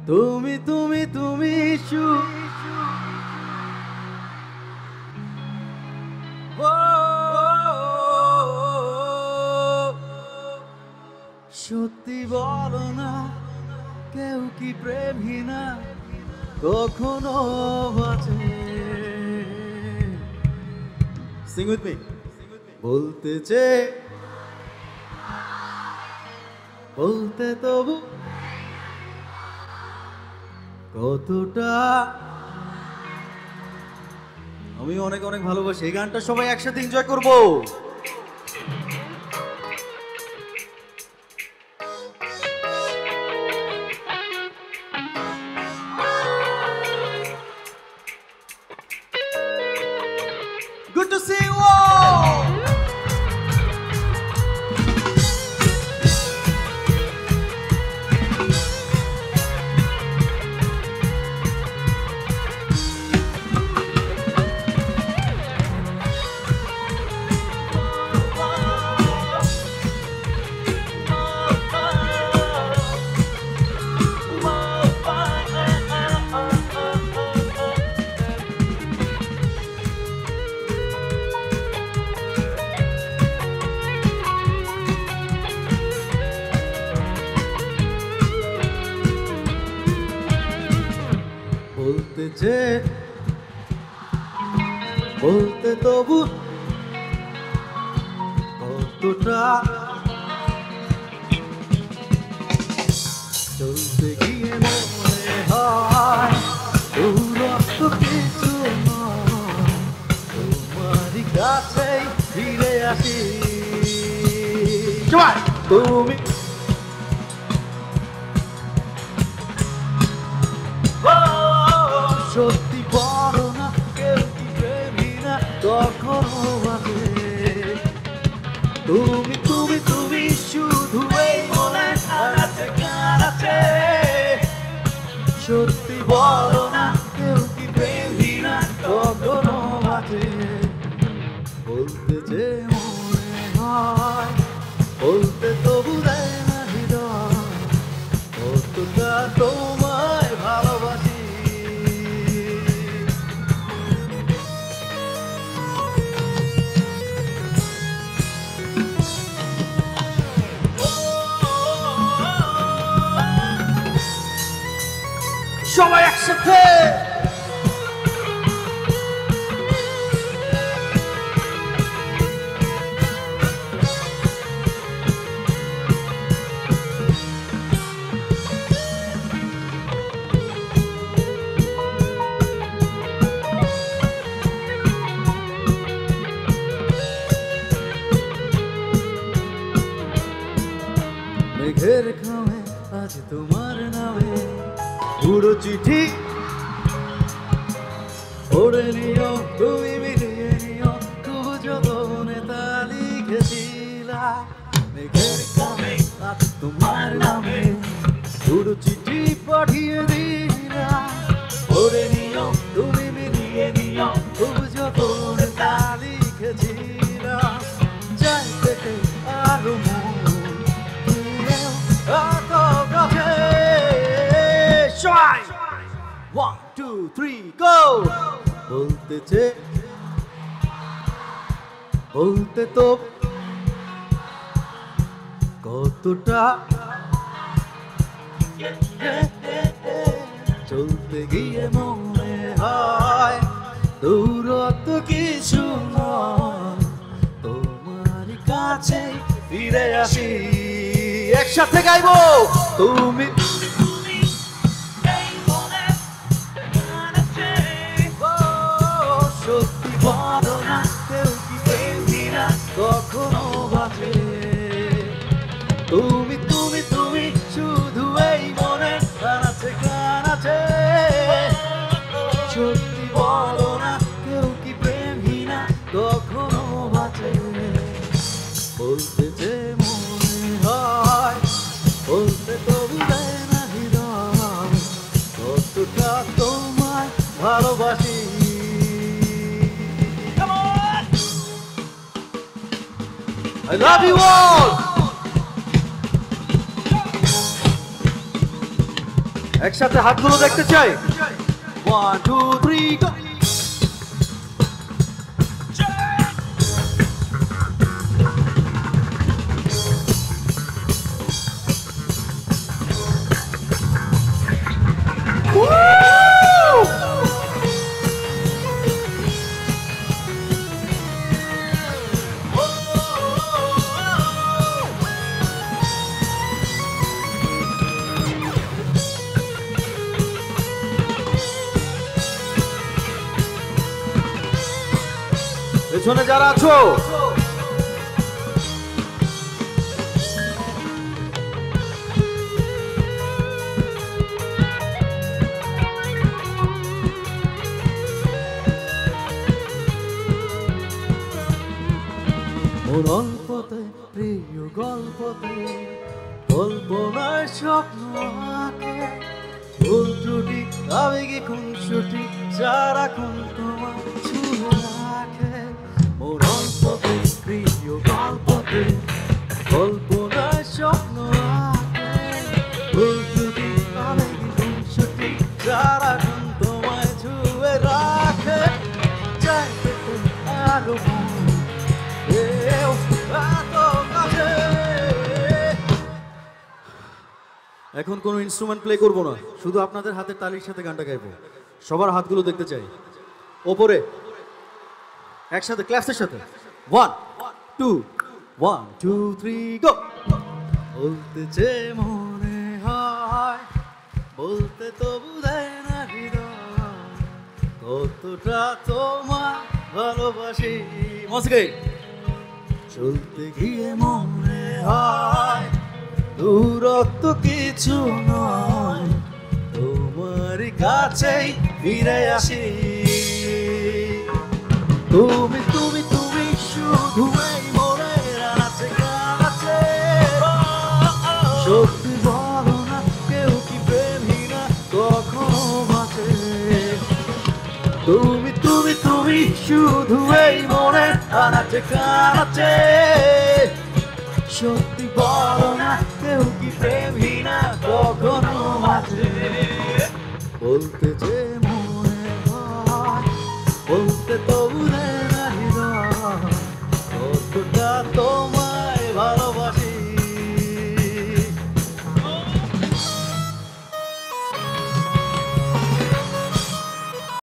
তুমি তুমি তুমি সত্যি বলো না, কেউ কি প্রেমহীনা কখনো বাঁচে? Sing with me. বলতে চেয়ে বলতে তবু কতটা আমি অনেক অনেক ভালোবাসি। এই গানটা সবাই একসাথে এনজয় করবো। Good to see you all. বলতে যে বলতে তবু কতটা চলতে গিয়ে মনে হয় রক্ত কিছু নয়, তোমারই কাছেই ফিরে আসি। তুমি সত্যি বলো না, কেউ কি প্রেমহীনা কখনো বাঁচে? তুমি তুমি তুমি শুধু এই মনে হারাতে কারাতে। সত্যি বলো না, কেউ কি প্রেমহীনা কখনো বাঁচে? বলতে যে মনে হয় বলতে তবু দেয় না হৃদয় কতটা তোমায় ভালোবাসি। সবাই একসাথে মেঘের খামে আজ তোমার নামে পুরো চিঠি পড়ে নিও, তুমি মিলিয়ে নিও, খুব যতনে তা লিখেছিলাম। মেঘের খামে আজ তোমার নামে পুরো চিঠি পাঠিয়ে দিলাম। পড়ে নিও, তুমি মিলিয়ে নিও, খুব যতনে তা লিখেছিলাম। যাই থেকে আরো One, two, three, go! বলতে যে বলতে তো কতটা চলতে গিয়ে মনে হয় দূরত্ব কিছু নয়, তোমার কাছে ফিরে আসি। একসাথে গাইবো। তুমি সত্যি বলো না, কেউ কি প্রেমহীনা কখনো বাঁচে? তুমি তুমি তুমি শুধু এই মনে কানাচে কানাচে। সত্যি বলো না, কেউ কি প্রেমহীনা কখনো বাঁচে? বলতে যে মনে হয় বলতে তবু দেয় না হৃদয় কতটা তোমায় ভালোবাসি। I love you all! একসাথে হাতগুলো দেখতে চাই 1 2 3 go পেছনে যারা আছো মোর অল্পতে প্রিয় গল্পতে কল্পনার স্বপ্ন আঁকে ভুল ত্রুটি আবেগে খুনসুটি সারাক্ষণ তোমার ছুঁয়ে রাখে মোর অল্পতে প্রিয় গল্পতে কল্পনার স্বপ্ন আঁকে ভুল ত্রুটি আবেগে খুনসুটি সারাক্ষণ তোমায় ছুঁয়ে রাখে চাই আরো এখন কোনো ইনস্ট্রুমেন্ট প্লে করব না শুধু আপনাদের হাতের তালির সাথে গানটা গাইবো সবার হাতগুলো দেখতে চাই ওপরে একসাথে ক্লাসের সাথে 1 2 1 2 3 গো বলতে যে মনে হয় বলতে তো বুঝায় না হৃদয় কতটা তোমার ভালোবাসি মস্কে চলতে গিয়ে মনে হয় দূরত্ব কিছু নয় তোমার কাছেই ফিরে আসি তুমি তুমি তুমি শুধু এই মনের আনাচে কানাচে সত্যি বলো না কেউ কি প্রেমী না কখনো বাঁচে তুমি তুমি তুমি শুধু এই মনের আনাচে কানাচে সত্যি বলো না কেউ কি প্রেমী না কখনো বাঁচে বলতে যে